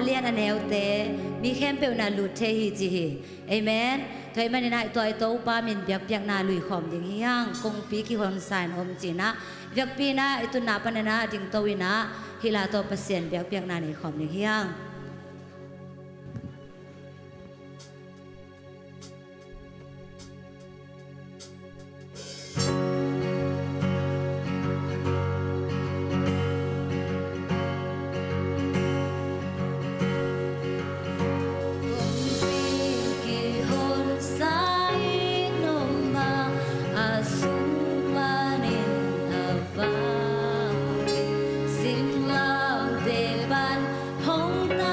เลียนอันแนวเตมีเข้มเปียวนาลุดเทฮีจีฮีเอเมนถอยมันในตัวโตปามินเบียกเบียกนาลุยขอมดิ่งเฮียงกงปีกี่คนสายอมจีนะเบียกปีนะตุนาปนนะดิ่งโตวินะฮิลาโตเปเซียนเบียกเบียกนาในขอมดิ่งเฮียงสิ่งเล่าเดบันหงตา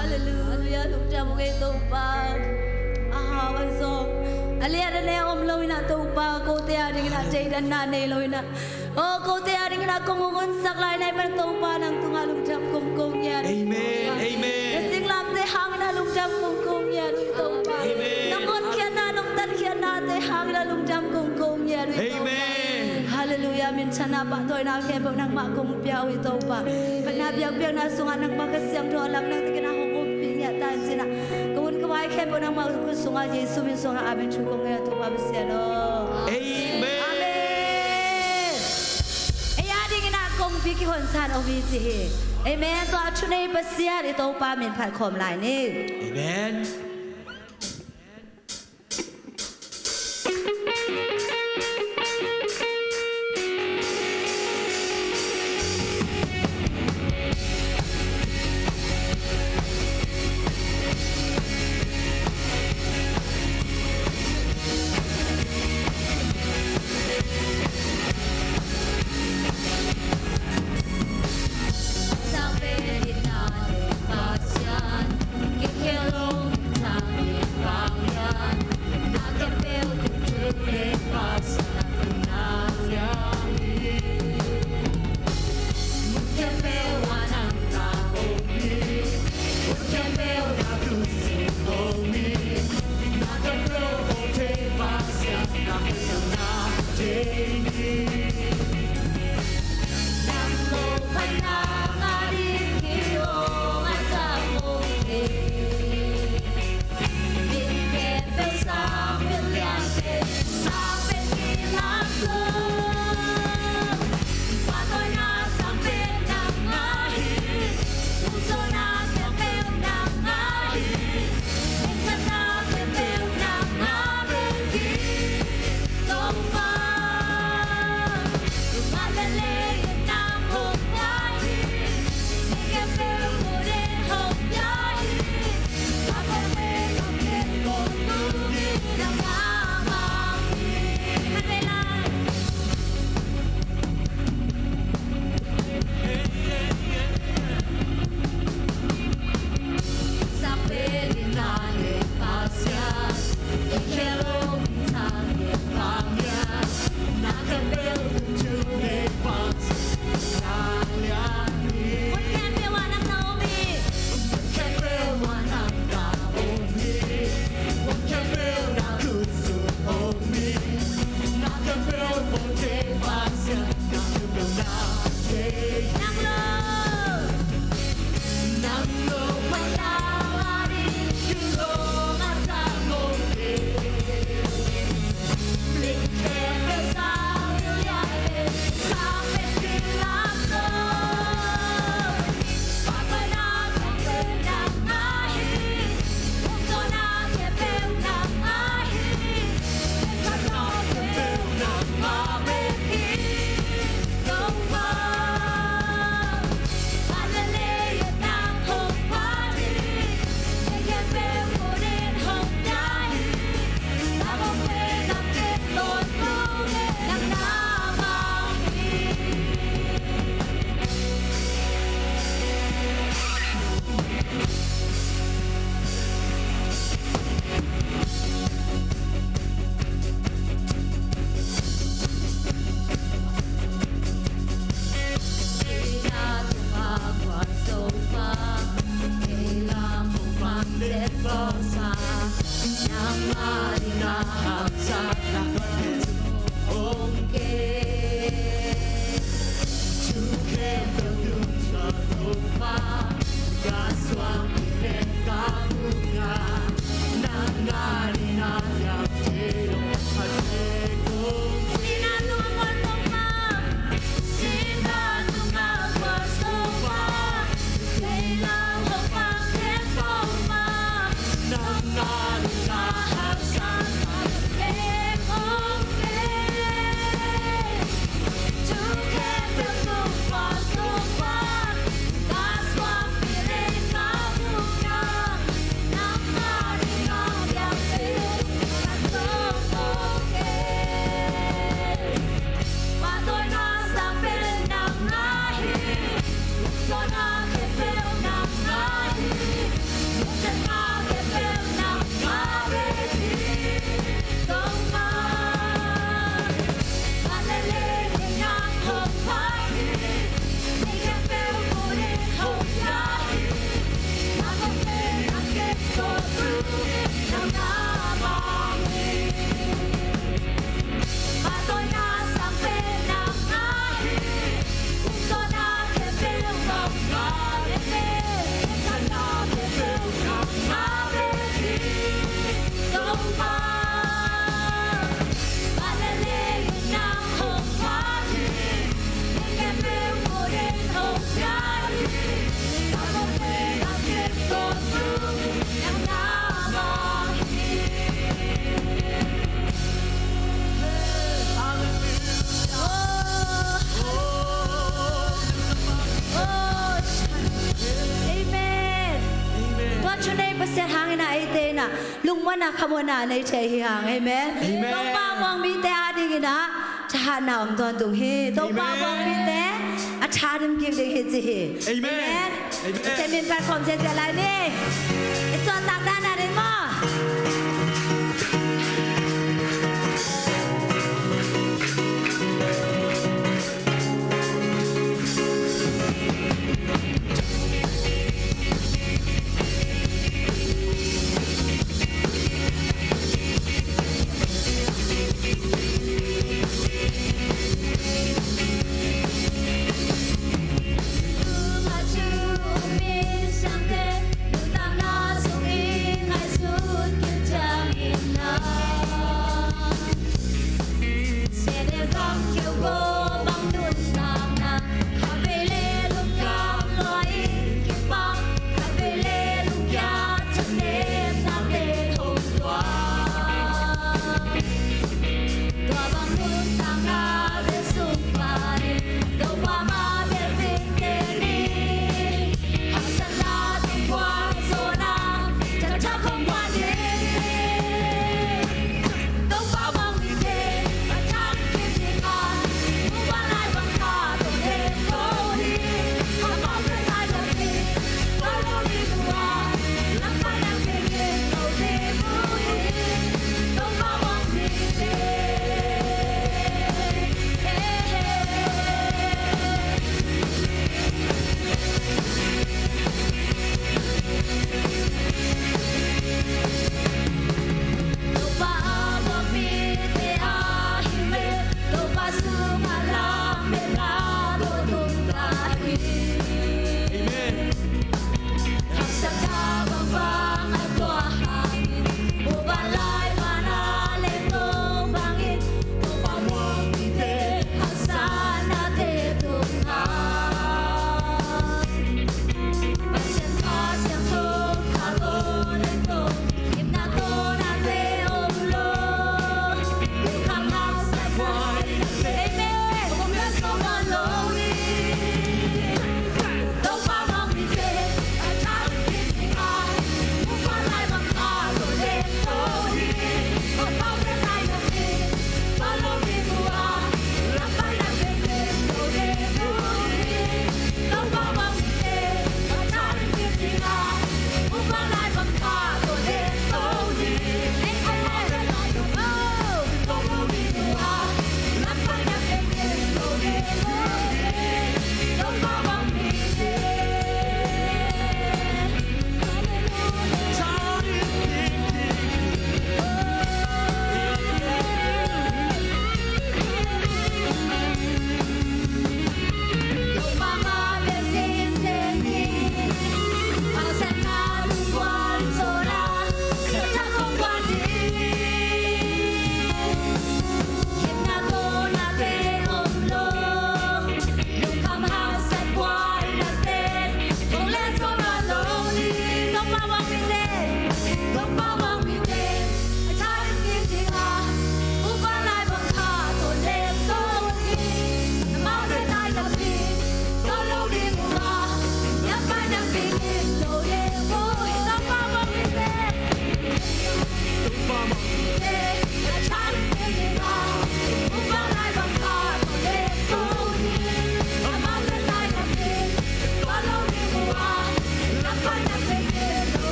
Hallelujah, lục trà một cái tông ba, văn song, alia dan lea om loi na tông ba, cô tia đi na chơi dan na ne loi na, cô tia đi na công ngon sak lai nai ban tông ba nang tung lục trà công ya. Amen, amen. Sing lam te hang na lục trà công ya lục tông ba. Nang ngon kia na nong tan kia na te hang na lục trà công ya lục tông ba. Hallelujah, min chana ba toy na ke ba nang ma kong piao i tông ba. Ba na piao na sungan nang ba ka siang tho lam nang te na hong ta sina kun ka wai khe bonang ma ku sunga Yesu min sunga amen chu kong ya tu ba bsia no Amen. Amen. Aya ding na kong pi ki hon san o vi ji Amen to a chu nei ba sia ri to pa min phat khom lai ni Amen. ลุงมันนะขโมยนาในเชียงเอเมน Amen ต้องป้าวางมีแต่อาดีกันนะชาหนาวตอนตุงเฮต้องป้าวางมีแต่อาชาดิมกิงเด็กเฮจิ Amen Amen เซมินแพลตฟอร์มเจเจอะไรนี่ไอส่วนต่างด้านอะไรมั่ง Maju umi sangke tentang nasung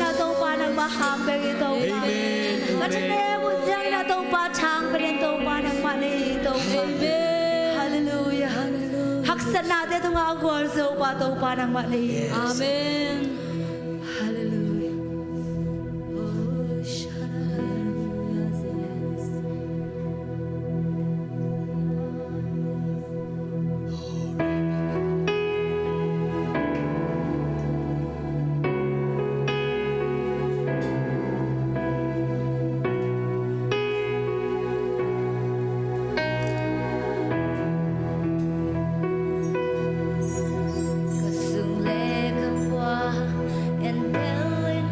na itong panang mahambing itong Amen. Katane mo diyang na itong patang pinitong panang mali itong Amen. Hallelujah. Haksan natin itong agwal sa upatong panang mali. Amen. Hallelujah. Oh, Kasumle kapwa and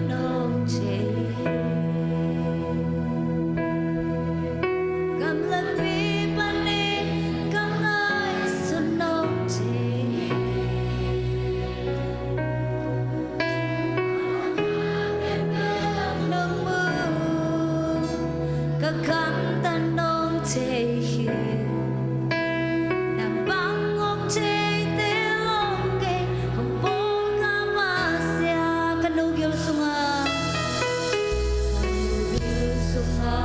noche. Kamlapi panin kangay sunoche. Nung mo kakanta nung tehi. Nang bangong chay telongge Humpong kamasya Kanugyong sunga Kanugyong sunga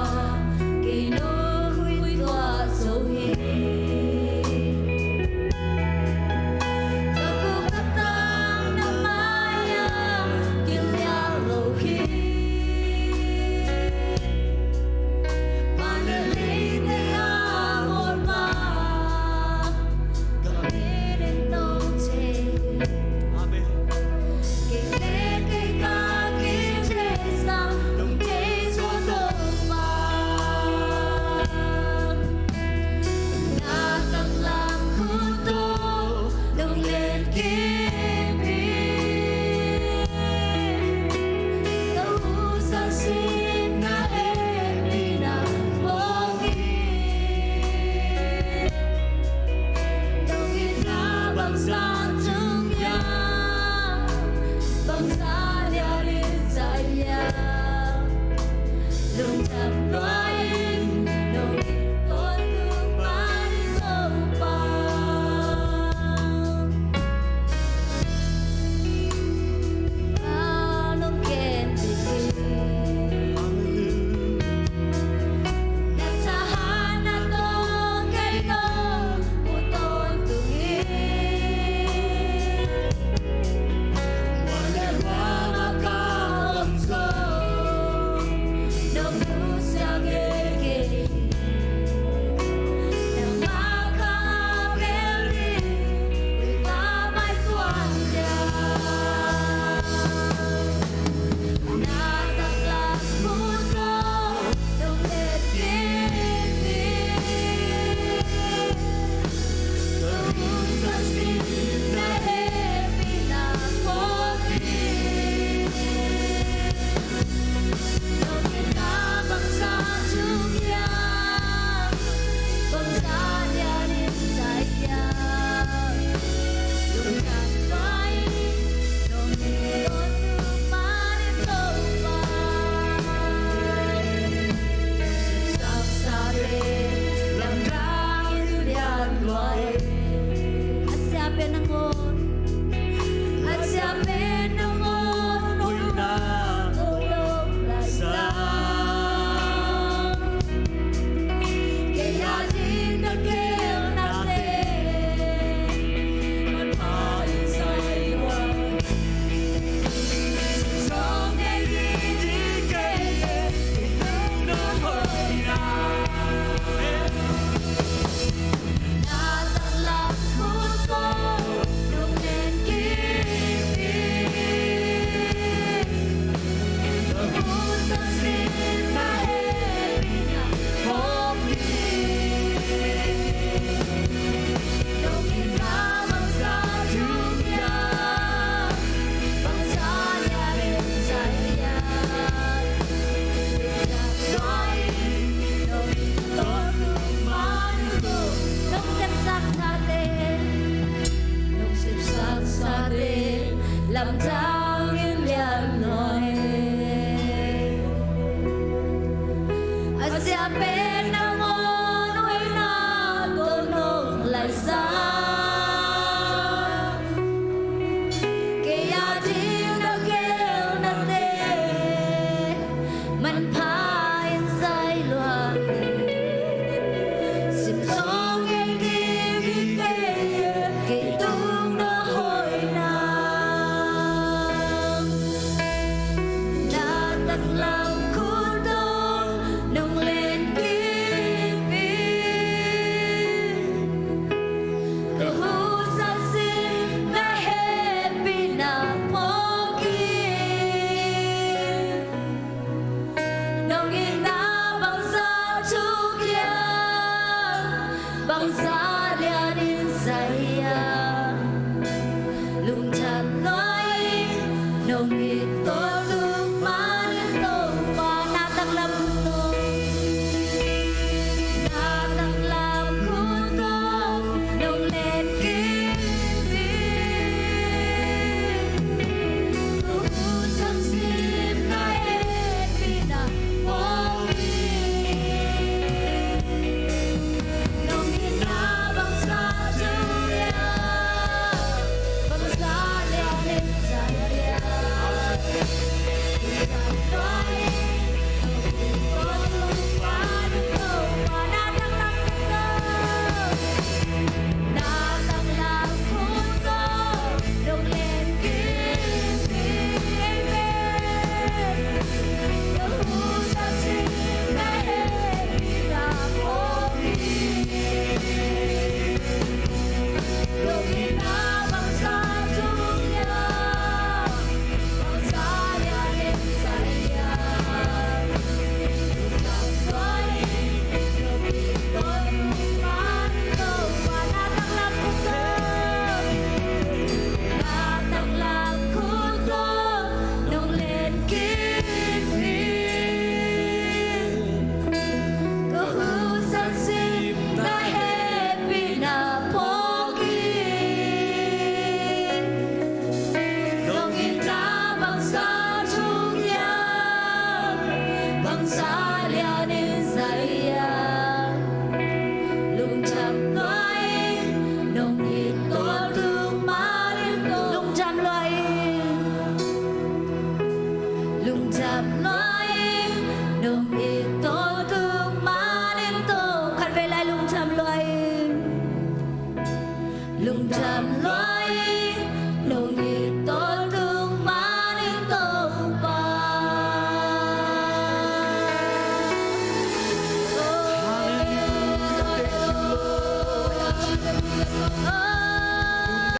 Kinuhuy tua sohi Kakukatang na maya Kilyalohi Manalite ang orma Kapirin noche Amen. Kay kaking jesa Nung jeso lupa Nakaklang kuto Nung lenkipi Nausan sin na epina Pogi Nung itabang sa tungyang Bangsa niya rin saya Nung tambayin Nung ikot kumain sa upang Anong kendihin Nagsahan na to kay to Puton tungin Wala makakamso Nung kusang eki Nang makakabeli Wita may tuwalya Nataklas puso Nung letkipi Nausan sin na epina Pogi Nung itabang sa tungyang Bangsa niya rin saya Nung tambayin Nung ikot kumain sa upay Saksabi Langgangin ulian luay Asyape nangon Asyape nangon Ulong lasang Kaya dinagil natin Magpain sa iwan Song ay didikete Itong nahoy na Nataklas puso Nung lenkipi Nausan sin na epina Pogi Nung itabang sa tungyang Bangsa niya rin saya Tambayin Nung ikot kumain Nung sipsak sa atin Nung sipsak sa atin Lamdaman